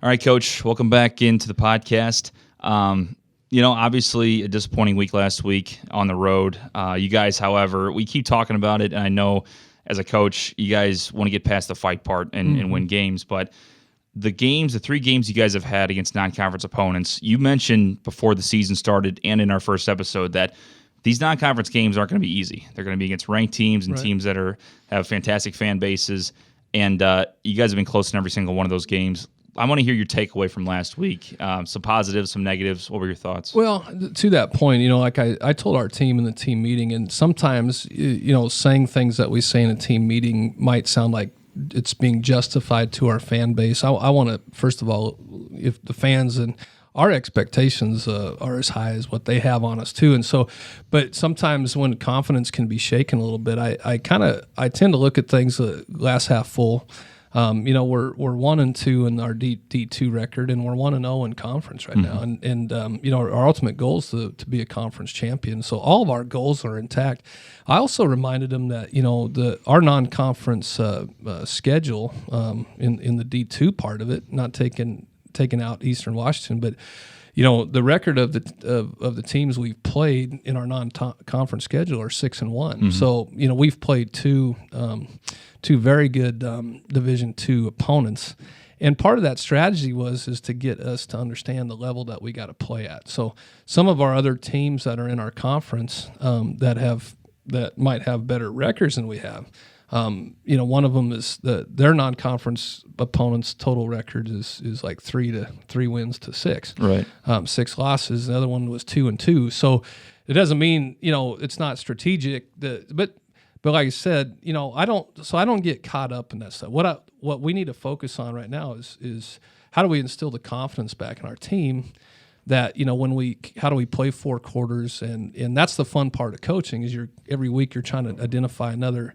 All right, Coach, welcome back into the podcast. Obviously a disappointing week last week on the road. You guys, however, we keep talking about it, and I know as a coach, you guys want to get past the fight part and win games, but the 3 games you guys have had against non-conference opponents, you mentioned before the season started and in our first episode that these non-conference games aren't going to be easy. They're going to be against ranked teams and teams that have fantastic fan bases, and you guys have been close in every single one of those games. I want to hear your takeaway from last week. Some positives, some negatives. What were your thoughts? Well, to that point, like I told our team in the team meeting, and sometimes, saying things that we say in a team meeting might sound like it's being justified to our fan base. I want to, first of all, if the fans and our expectations are as high as what they have on us too. And so, but sometimes when confidence can be shaken a little bit, I tend to look at things glass half full. We're 1-2 in our D2 record, and we're 1-0 in conference right now. And our ultimate goal is to be a conference champion. So all of our goals are intact. I also reminded them that our non-conference schedule in the D2 part of it, not taking out Eastern Washington, but the record of the teams we've played in our non-conference schedule are 6-1. So we've played two very good Division II opponents, and part of that strategy is to get us to understand the level that we got to play at. So some of our other teams that are in our conference that might have better records than we have. One of them is their non-conference opponents' total record is like 3 wins to 6. Right. 6 losses. The other one was 2-2. So it doesn't mean it's not strategic. But like I said, I don't get caught up in that stuff. What we need to focus on right now is how do we instill the confidence back in our team that how do we play 4 quarters, and that's the fun part of coaching is every week you're trying to identify another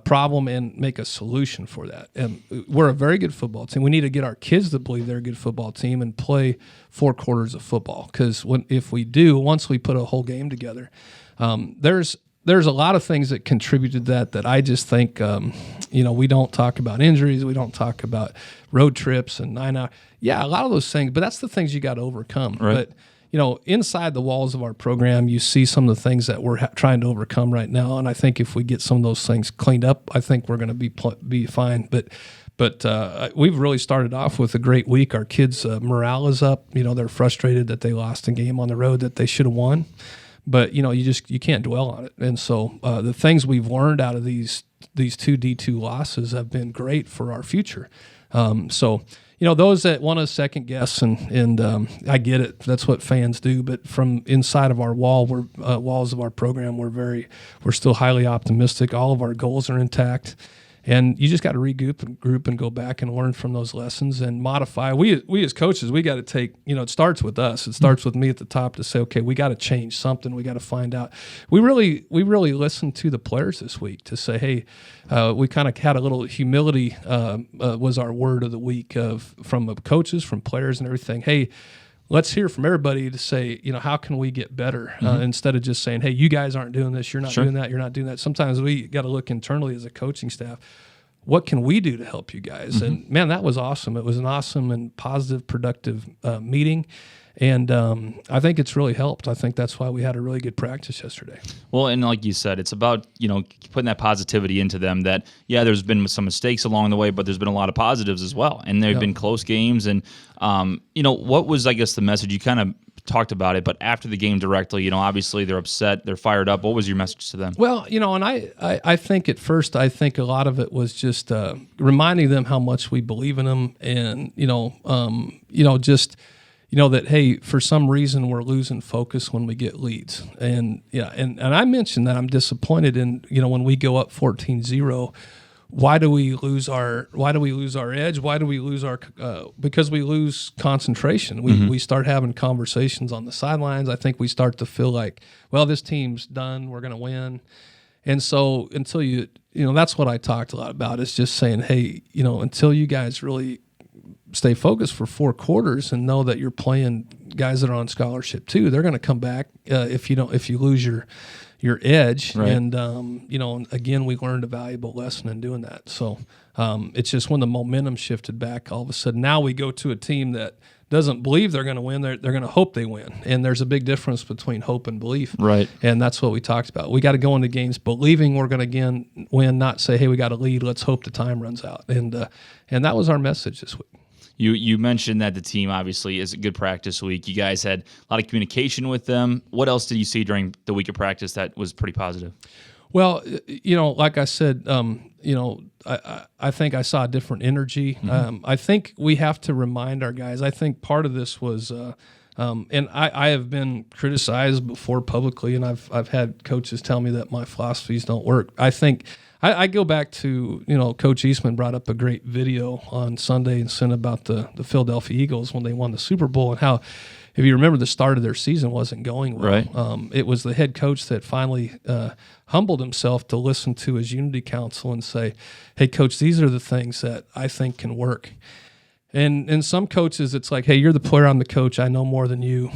problem and make a solution for that. And we're a very good football team. We need to get our kids to believe they're a good football team and play 4 quarters of football. Because if we do, once we put a whole game together, there's a lot of things that contribute to that I just think, we don't talk about injuries. We don't talk about road trips and 9-hour. Yeah, a lot of those things, but that's the things you got to overcome. Right. But inside the walls of our program, you see some of the things that we're trying to overcome right now, and I think if we get some of those things cleaned up, I think we're going to be fine. But we've really started off with a great week. Our kids' morale is up. They're frustrated that they lost a game on the road that they should have won, but you can't dwell on it. And so the things we've learned out of these 2 D2 losses have been great for our future. Those that want to second guess, and I get it. That's what fans do. But from inside of our walls of our program, we're still highly optimistic. All of our goals are intact, and you just got to regroup and go back and learn from those lessons and modify. We as coaches, we got to take. It starts with us. It starts with me at the top to say, okay, we got to change something. We got to find out. We really listened to the players this week to say, hey. We kind of had a little humility was our word of the week from coaches, from players, and everything. Hey, let's hear from everybody to say, how can we get better instead of just saying, hey, you guys aren't doing this, you're not doing that, you're not doing that. Sometimes we got to look internally as a coaching staff. What can we do to help you guys? And man, that was awesome. It was an awesome and positive, productive meeting. And I think it's really helped. I think that's why we had a really good practice yesterday. Well, and like you said, it's about, putting that positivity into them that, there's been some mistakes along the way, but there's been a lot of positives as well. And there have been close games. And, what was, I guess, the message? You kind of talked about it, but after the game directly, obviously they're upset, they're fired up. What was your message to them? Well, and I think at first, I think a lot of it was just reminding them how much we believe in them and, that, hey, for some reason we're losing focus when we get leads. And I mentioned that I'm disappointed in, when we go up 14-0, why do we lose our edge? Why do we lose our because we lose concentration. We start having conversations on the sidelines. I think we start to feel like, well, this team's done, we're going to win. And so until that's what I talked a lot about, is just saying, hey, until you guys really stay focused for 4 quarters and know that you're playing guys that are on scholarship too. They're going to come back if you lose your edge. Right. And again, we learned a valuable lesson in doing that. So it's just when the momentum shifted back, all of a sudden now we go to a team that doesn't believe they're going to win. They're going to hope they win. And there's a big difference between hope and belief. Right. And that's what we talked about. We got to go into games believing we're going to again win, not say, hey, we got a lead. Let's hope the time runs out. And that was our message this week. You mentioned that the team obviously is a good practice week. You guys had a lot of communication with them. What else did you see during the week of practice that was pretty positive? Well, like I said, I think I saw a different energy. Mm-hmm. I think we have to remind our guys. I think part of this was, and I have been criticized before publicly, and I've had coaches tell me that my philosophies don't work. I think I go back to, Coach Eastman brought up a great video on Sunday and sent about the Philadelphia Eagles when they won the Super Bowl and how, if you remember, the start of their season wasn't going well. Right. It was the head coach that finally humbled himself to listen to his unity council and say, hey, coach, these are the things that I think can work. And some coaches, it's like, hey, you're the player, I'm the coach. I know more than you.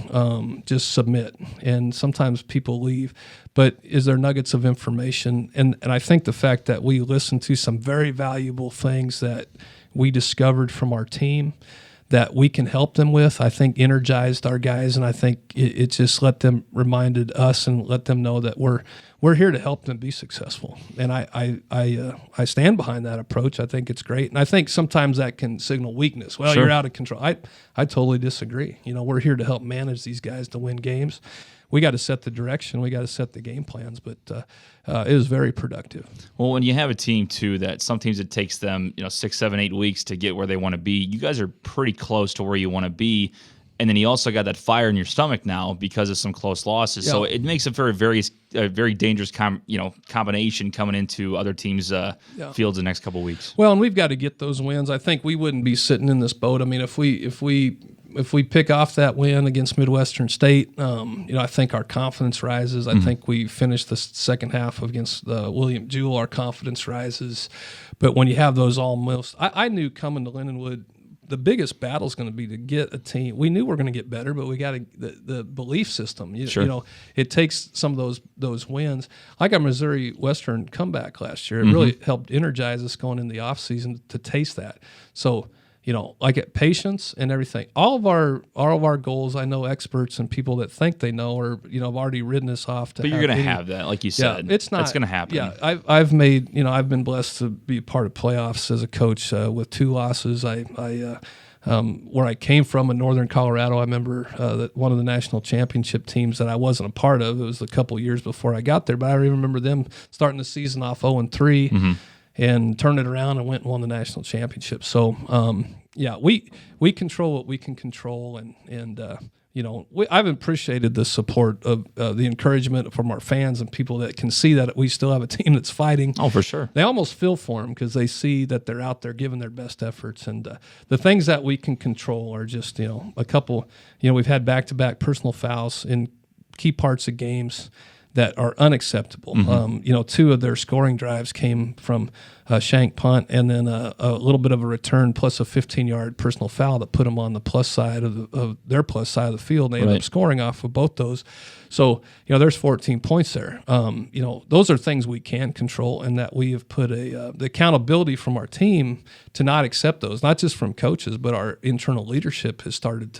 Just submit. And sometimes people leave. But is there nuggets of information? And I think the fact that we listened to some very valuable things that we discovered from our team that we can help them with, I think energized our guys, and I think it just reminded us and let them know that we're here to help them be successful. And I stand behind that approach. I think it's great, and I think sometimes that can signal weakness. Well, Sure. You're out of control. I totally disagree. We're here to help manage these guys to win games. We got to set the direction. We got to set the game plans, but it was very productive. Well, when you have a team, too, that sometimes it takes them 6, 7, 8 weeks to get where they want to be, you guys are pretty close to where you want to be. And then you also got that fire in your stomach now because of some close losses. Yeah. So it makes it very dangerous combination coming into other teams' fields the next couple of weeks. Well, and we've got to get those wins. I think we wouldn't be sitting in this boat. I mean, if we pick off that win against Midwestern State, I think our confidence rises. I think we finished the second half against William Jewell. Our confidence rises. But when you have those almost, I knew coming to Lindenwood, the biggest battle is going to be to get a team. We knew we were going to get better, but we got the belief system. Sure. It takes some of those wins. Like our Missouri Western comeback last year, it really helped energize us going into the offseason to taste that. So, patience and everything. All of our goals, I know experts and people that think they know or, have already written us off. But you're going to have that, like you said. Yeah, it's going to happen. Yeah, I've been blessed to be a part of playoffs as a coach with 2 losses. Where I came from in northern Colorado, I remember that one of the national championship teams that I wasn't a part of, it was a couple years before I got there, but I remember them starting the season off 0-3. And turned it around and went and won the national championship. So, we control what we can control, and I've appreciated the support of the encouragement from our fans and people that can see that we still have a team that's fighting. Oh, for sure. They almost feel for them because they see that they're out there giving their best efforts, and the things that we can control are just a couple. We've had back-to-back personal fouls in key parts of games that are unacceptable. 2 of their scoring drives came from a shank punt and then a little bit of a return plus a 15-yard personal foul that put them on the plus side of their plus side of the field. And they ended up scoring off of both those. So, there's 14 points there. Those are things we can control, and that we have put the accountability from our team to not accept those, not just from coaches, but our internal leadership has started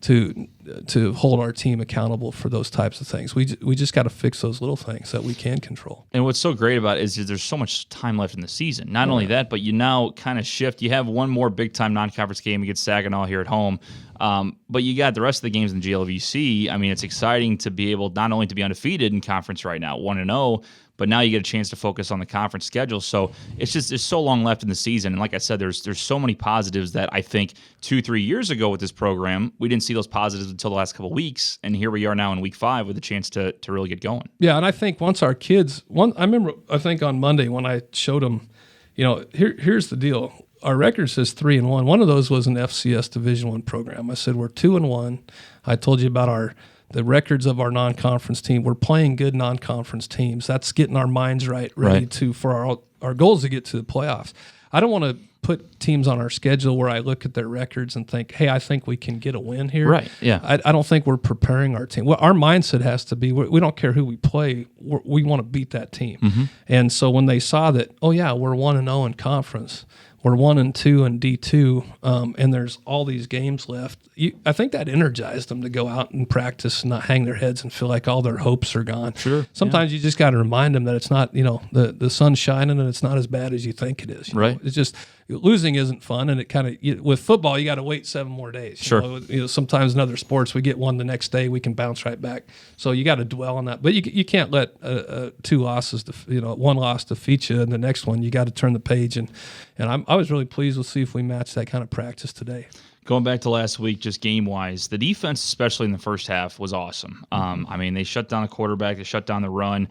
to hold our team accountable for those types of things. We just got to fix those little things that we can control. And what's so great about it is there's so much time left in the season. Not only that, but you now kind of shift. You have one more big-time non-conference game against Saginaw here at home. But you got the rest of the games in the GLVC. I mean, it's exciting to be able not only to be undefeated in conference right now, 1-0, but now you get a chance to focus on the conference schedule. So it's just there's so long left in the season. And like I said, there's so many positives that I think 2-3 years ago with this program, we didn't see those positives until the last couple of weeks. And here we are now in week 5 with a chance to really get going. Yeah, and I think once our kids, I think on Monday when I showed them, here's the deal. Our record says 3-1. One of those was an FCS Division I program. I said we're 2-1. I told you about the records of our non-conference team. We're playing good non-conference teams. That's getting our minds ready for our goals to get to the playoffs. I don't want to put teams on our schedule where I look at their records and think, hey, I think we can get a win here. Right, yeah. I don't think we're preparing our team. Well, our mindset has to be, we don't care who we play. We want to beat that team. Mm-hmm. And so when they saw that, oh, yeah, we're 1-0 in conference, we're 1-2 in D2, and there's all these games left. I think that energized them to go out and practice and not hang their heads and feel like all their hopes are gone. Sure. Sometimes you just got to remind them that it's not, the sun's shining and it's not as bad as you think it is. Right. It's just losing isn't fun, and it kind of with football you got to wait 7 more days. Sure. Sometimes in other sports we get one the next day, we can bounce right back. So you got to dwell on that, but you can't let 2 losses, one loss defeat you, and the next one you got to turn the page. And I was really pleased. We'll see if we match that kind of practice today. Going back to last week, just game-wise, the defense, especially in the first half, was awesome. I mean, they shut down a quarterback. They shut down the run.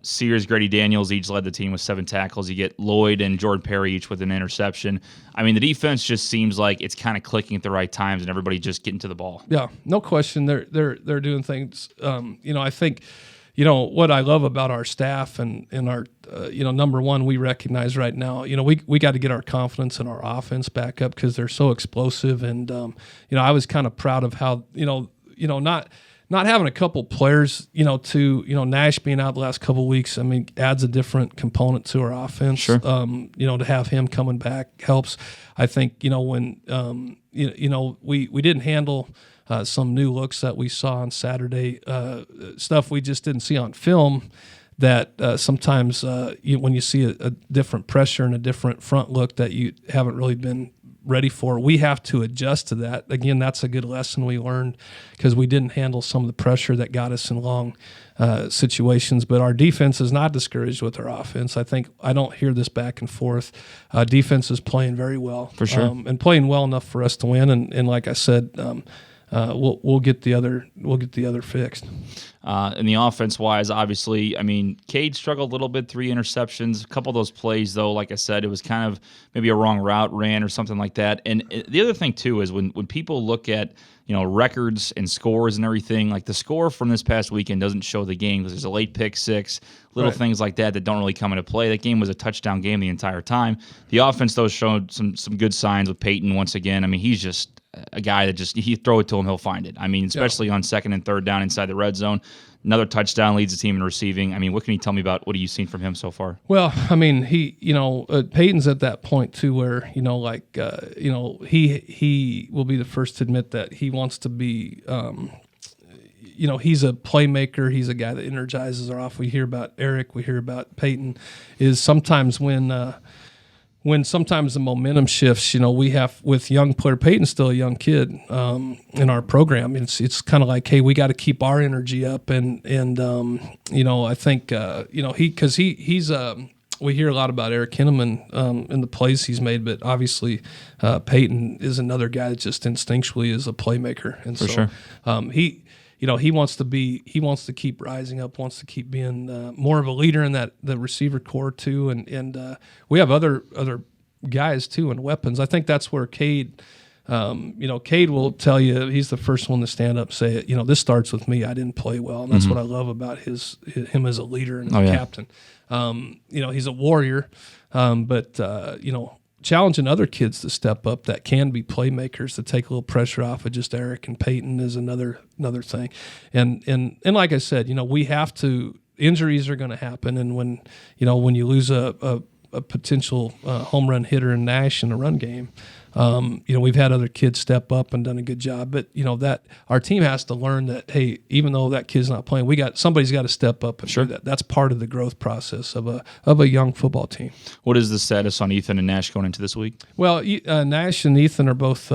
Sears, Grady Daniels each led the team with 7 tackles. You get Lloyd and Jordan Perry each with an interception. I mean, the defense just seems like it's kind of clicking at the right times and everybody just getting to the ball. Yeah, no question. They're doing things. I think – what I love about our staff and our, number one, we recognize right now, we got to get our confidence in our offense back up because they're so explosive. And, I was kind of proud of how, not having a couple players, Nash being out the last couple of weeks, I mean, adds a different component to our offense. Sure. To have him coming back helps. I think, when, we didn't handle some new looks that we saw on Saturday, stuff we just didn't see on film that sometimes when you see a different pressure and a different front look that you haven't really been ready for, we have to adjust to that. Again, that's a good lesson we learned because we didn't handle some of the pressure that got us in long situations. But our defense is not discouraged with our offense. I don't hear this back and forth. Defense is playing very well. For sure. And playing well enough for us to win. And like I said, we'll get the other fixed. And the offense-wise, obviously, I mean, Cade struggled a little bit, 3 interceptions. A couple of those plays, though, like I said, it was kind of maybe a wrong route ran or something like that. And the other thing, too, is when people look at, records and scores and everything, like the score from this past weekend doesn't show the game because there's a late pick 6, little right. things like that don't really come into play. That game was a touchdown game the entire time. The offense, though, showed some good signs with Peyton once again. I mean, he's just a guy that you throw it to him, he'll find it. I mean, especially on 2nd and 3rd down inside the red zone. Another touchdown, leads the team in receiving. I mean, what can you tell me about what have you seen from him so far? Well, I mean, he, Peyton's at that point too, where he will be the first to admit that he wants to be, he's a playmaker. He's a guy that energizes our off. We hear about Eric. We hear about Peyton. Is sometimes when sometimes the momentum shifts, we have with young player, Peyton's still a young kid in our program. It's kind of like, hey, we got to keep our energy up, and I think he's we hear a lot about Eric Hinneman and the plays he's made, but obviously Peyton is another guy that just instinctually is a playmaker, and For sure. he wants to keep rising up, wants to keep being more of a leader in the receiver core too, and we have other guys too and weapons. I think that's where Cade, Cade will tell you he's the first one to stand up and say, this starts with me. I didn't play well, and that's what I love about him as a leader and as a captain. He's a warrior, but challenging other kids to step up that can be playmakers to take a little pressure off of just Eric and Peyton is another thing. And like I said, we have to, injuries are going to happen. And when you lose a potential home run hitter in Nash in the run game, we've had other kids step up and done a good job, but that our team has to learn that, hey, even though that kid's not playing, somebody's got to step up and Sure. do that. That's part of the growth process of a young football team. What is the status on Ethan and Nash going into this week? Well, Nash and Ethan are both,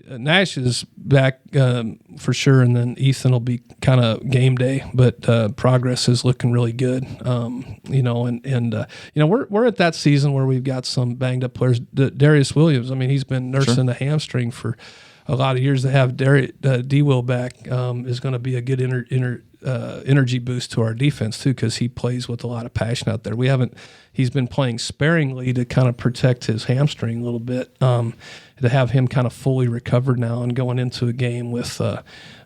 Nash is back for sure, and then Ethan will be kind of game day, but progress is looking really good. We're at that season where we've got some banged up players. Darius Williams, I mean, he's been nursing a hamstring for a lot of years. To have D-Will back is going to be a good energy boost to our defense too, because he plays with a lot of passion out there. He's been playing sparingly to kind of protect his hamstring a little bit. To have him kind of fully recovered now and going into a game with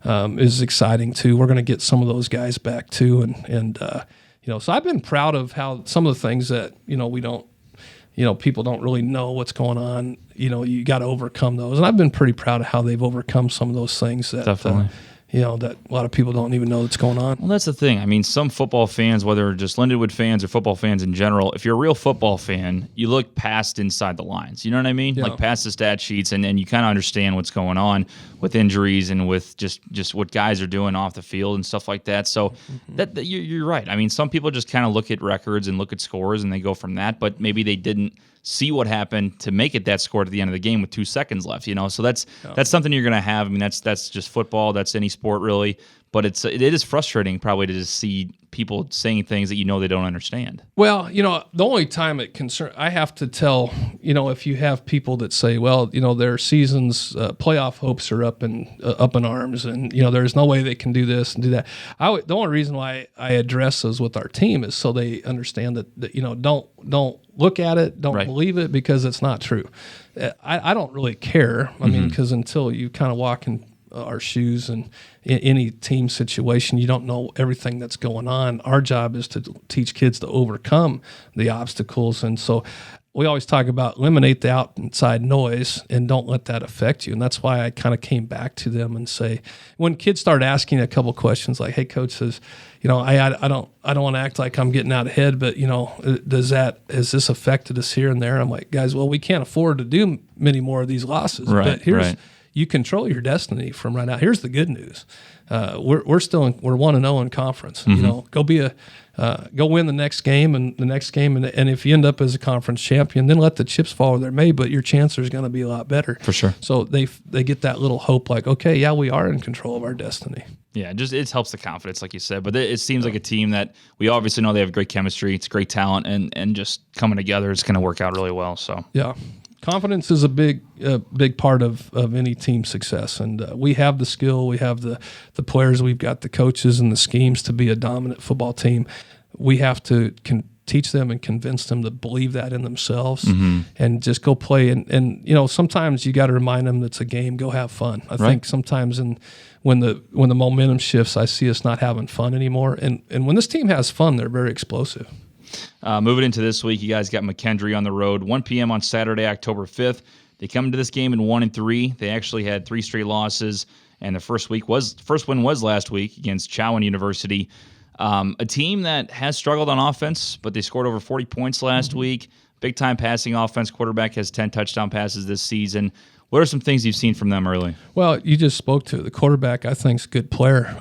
is exciting too. We're going to get some of those guys back too, and so I've been proud of how some of the things that we don't people don't really know what's going on. You got to overcome those. And I've been pretty proud of how they've overcome some of those things that, Definitely. That a lot of people don't even know that's going on. Well, that's the thing. I mean, some football fans, whether just Lindenwood fans or football fans in general, if you're a real football fan, you look past inside the lines. You know what I mean? Yeah. Like past the stat sheets, and you kind of understand what's going on with injuries and with just what guys are doing off the field and stuff like that. So that you're right. I mean, some people just kind of look at records and look at scores and they go from that, but maybe they didn't see what happened to make it that score at the end of the game with 2 seconds left. So that's something you're going to have. I mean, that's just football. That's any sport really. But it is frustrating probably to just see people saying things that they don't understand. Well, the only time I have to tell, if you have people that say, well, their season's playoff hopes are up in arms, and there's no way they can do this and do that. The only reason why I address those with our team is so they understand that don't look at it, don't believe it, because it's not true. I don't really care. I mean, because until you kind of walk in our shoes and in any team situation, you don't know everything that's going on. Our job is to teach kids to overcome the obstacles. And so we always talk about eliminate the outside noise and don't let that affect you. And that's why I kind of came back to them and say, when kids start asking a couple questions like, hey, coach says, I don't want to act like I'm getting out ahead, but has this affected us here and there? And I'm like, guys, well, we can't afford to do many more of these losses. Right, but you control your destiny from right now. Here's the good news: we're 1-0 in conference. Go win the next game and the next game, and if you end up as a conference champion, then let the chips fall where they may. But your chances are going to be a lot better for sure. So they get that little hope, like, okay, yeah, we are in control of our destiny. Yeah, it helps the confidence, like you said. But it seems like a team that we obviously know they have great chemistry. It's great talent, and just coming together, it's going to work out really well. So yeah. Confidence is a big part of any team success, and we have the skill, we have the players, we've got the coaches and the schemes to be a dominant football team. We have to teach them and convince them to believe that in themselves, and just go play. And sometimes you got to remind them it's a game. Go have fun. I think sometimes when the momentum shifts, I see us not having fun anymore. And when this team has fun, they're very explosive. Moving into this week, you guys got McKendree on the road, 1 p.m. on Saturday, October 5th. They come into this game in 1-3. They actually had 3 straight losses, and the first win was last week against Chowan University, a team that has struggled on offense, but they scored over 40 points last week. Big-time passing offense. Quarterback has 10 touchdown passes this season. What are some things you've seen from them early? Well, you just spoke to the quarterback. I think is a good player.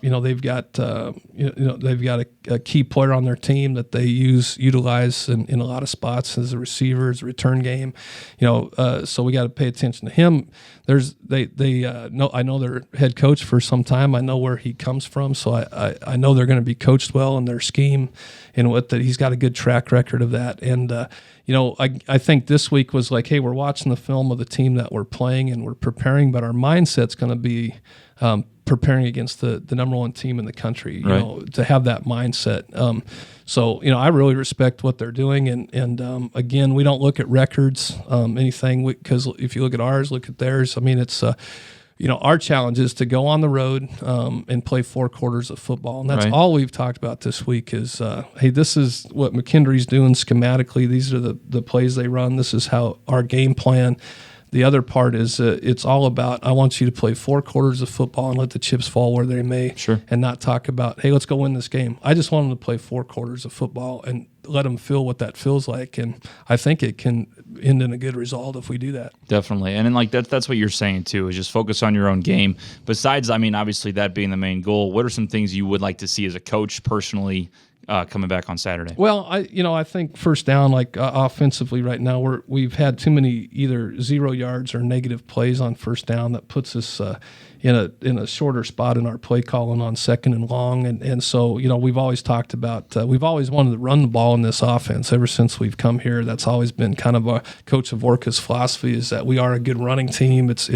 They've got they've got a key player on their team that they utilize in a lot of spots as a receiver, as a return game. So we got to pay attention to him. I know their head coach for some time. I know where he comes from, so I know they're going to be coached well in their scheme, and that he's got a good track record of that. And I think this week was like, hey, we're watching the film of the team that we're playing and we're preparing, but our mindset's going to be preparing against the number one team in the country, to have that mindset. So I really respect what they're doing. And again, we don't look at records, anything, because if you look at ours, look at theirs. I mean, it's our challenge is to go on the road and play 4 quarters of football. And that's all we've talked about this week is, hey, this is what McKendree's doing schematically. These are the plays they run. This is how our game plan. The other part is it's all about, I want you to play 4 quarters of football and let the chips fall where they may, and not talk about, hey, let's go win this game. I just want them to play 4 quarters of football and let them feel what that feels like. And I think it can end in a good result if we do that. Definitely. And then that's what you're saying too, is just focus on your own game. Besides, obviously that being the main goal, what are some things you would like to see as a coach personally coming back on Saturday? Well, I think first down, offensively right now, we've had too many either 0 yards or negative plays on first down that puts us in a shorter spot in our play calling on 2nd and long. And so, we've always talked about, we've always wanted to run the ball in this offense ever since we've come here. That's always been kind of a Coach Avorka's philosophy, is that we are a good running team. It's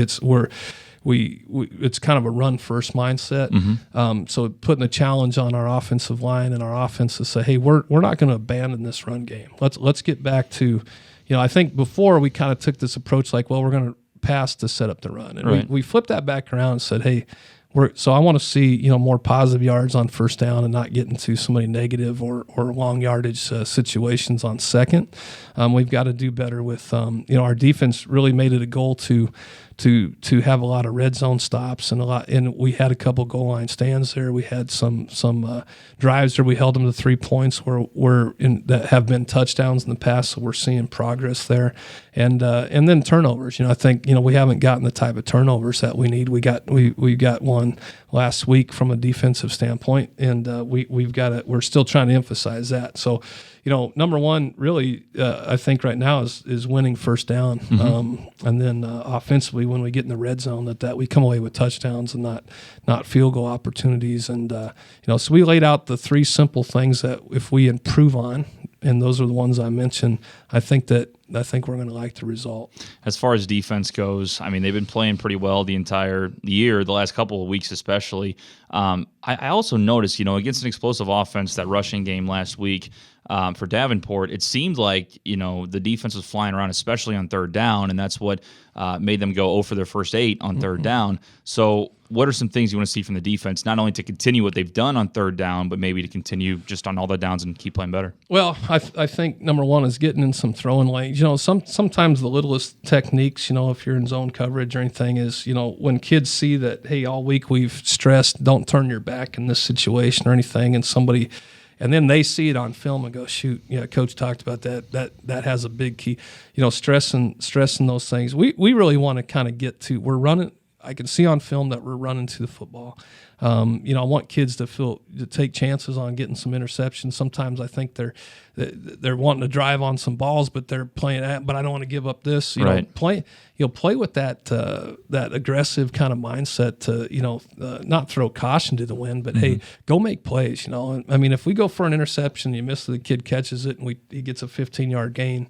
kind of a run first mindset. So putting a challenge on our offensive line and our offense to say, hey, we're not going to abandon this run game. Let's get back to, I think before we kind of took this approach like, well, we're going to pass to set up the run. And we flipped that back around and said, hey, So I want to see more positive yards on first down and not get into so many negative or long yardage situations on second. We've got to do better with our defense. Really made it a goal to have a lot of red zone stops and we had a couple goal line stands there. We had some drives where we held them to 3 points that have been touchdowns in the past. So we're seeing progress there, and then turnovers. I think we haven't gotten the type of turnovers that we need. We got one last week from a defensive standpoint, and we're still trying to emphasize that. So. Number one, really, I think right now is winning first down, and then offensively, when we get in the red zone, that we come away with touchdowns and not field goal opportunities. And so we laid out the 3 simple things that if we improve on, and those are the ones I mentioned, I think we're going to like the result. As far as defense goes, I mean, they've been playing pretty well the entire year, the last couple of weeks especially. I also noticed, against an explosive offense, that rushing game last week for Davenport, it seemed like, the defense was flying around, especially on third down, and that's what made them go 0 for their first 8 on third down. So what are some things you want to see from the defense, not only to continue what they've done on third down, but maybe to continue just on all the downs and keep playing better? Well, I think number one is getting in some throwing lanes. Sometimes the littlest techniques, if you're in zone coverage or anything, is, when kids see that, hey, all week we've stressed, don't turn your back in this situation or anything, and then they see it on film and go, shoot, Coach talked about that has a big key. Stressing those things. We really want to kind of get to, we're running. I can see on film that we're running to the football. I want kids to take chances on getting some interceptions. Sometimes I think they're wanting to drive on some balls, but they're playing at. But I don't want to give up this. Play with that aggressive kind of mindset to not throw caution to the wind, but hey, go make plays. I mean, if we go for an interception, you miss it, the kid catches it, and he gets a 15-yard gain.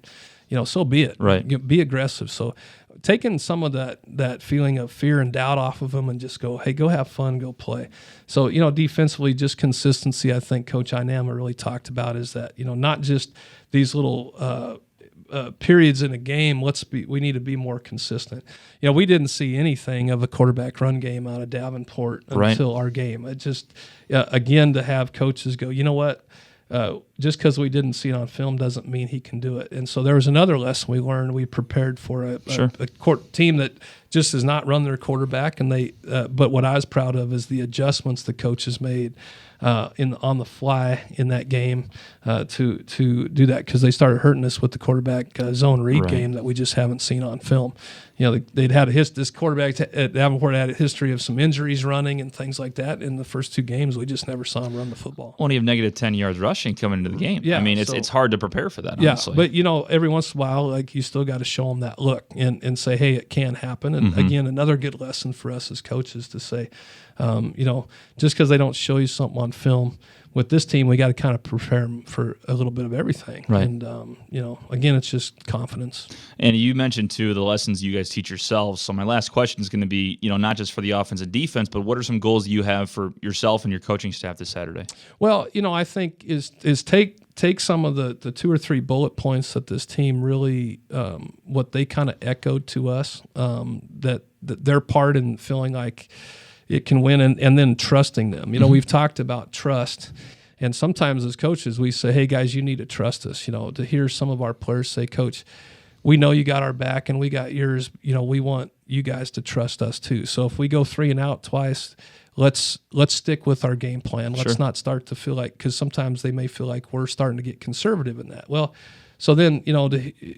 So be it. Right. Be aggressive. So taking some of that feeling of fear and doubt off of them and just go, hey, go have fun, go play. So, defensively, just consistency, I think Coach Inama really talked about is that, not just these little periods in a game, we need to be more consistent. We didn't see anything of a quarterback run game out of Davenport until our game. It just, again, to have coaches go, you know what? Just because we didn't see it on film doesn't mean he can do it. And so there was another lesson we learned. We prepared for a team that just has not run their quarterback, and but what I was proud of is the adjustments the coaches made on the fly in that game to do that, because they started hurting us with the quarterback zone read game that we just haven't seen on film. They'd had this quarterback at Davenport had a history of some injuries running and things like that. In the first 2 games, we just never saw him run the football. Only have negative 10 yards rushing coming into the game. Yeah, I mean, it's hard to prepare for that, honestly. But, every once in a while, you still got to show them that look and say, hey, it can happen. And, again, another good lesson for us as coaches to say, just because they don't show you something on film, with this team, we got to kind of prepare them for a little bit of everything. Right. And, again, it's just confidence. And you mentioned, too, the lessons you guys teach yourselves. So my last question is going to be, not just for the offense and defense, but what are some goals you have for yourself and your coaching staff this Saturday? Well, I think is take some of the 2 or 3 bullet points that this team really, what they kind of echoed to us, that their part in feeling like it can win, and then trusting them. We've talked about trust, and sometimes as coaches we say, hey guys, you need to trust us. To hear some of our players say, Coach, we know you got our back and we got yours. We want you guys to trust us too. So if we go 3 and out twice, let's stick with our game plan. Let's not start to feel like, because sometimes they may feel like we're starting to get conservative in that. Well, so then,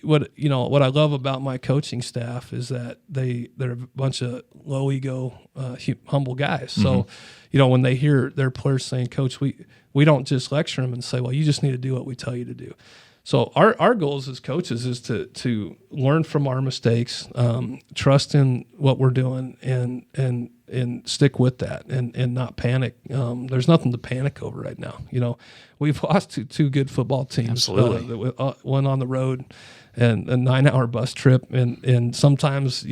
what I love about my coaching staff is that they're a bunch of low ego, humble guys. So, when they hear their players saying, Coach, we don't just lecture them and say, well, you just need to do what we tell you to do. So our goals as coaches is to learn from our mistakes, trust in what we're doing, and stick with that, and not panic. There's nothing to panic over right now. We've lost to 2 good football teams. Absolutely. One on the road and a 9-hour bus trip, and sometimes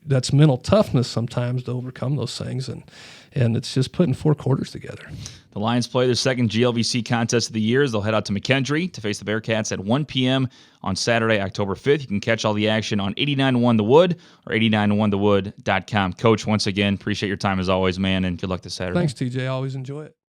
that's mental toughness sometimes to overcome those things, and it's just putting 4 quarters together. The Lions play their second GLVC contest of the year as they'll head out to McKendree to face the Bearcats at 1 p.m. on Saturday, October 5th. You can catch all the action on 89.1 The Wood or 89.1thewood.com. Coach, once once again. Appreciate your time as always, man, and good luck this Saturday. Thanks, TJ. I always enjoy it.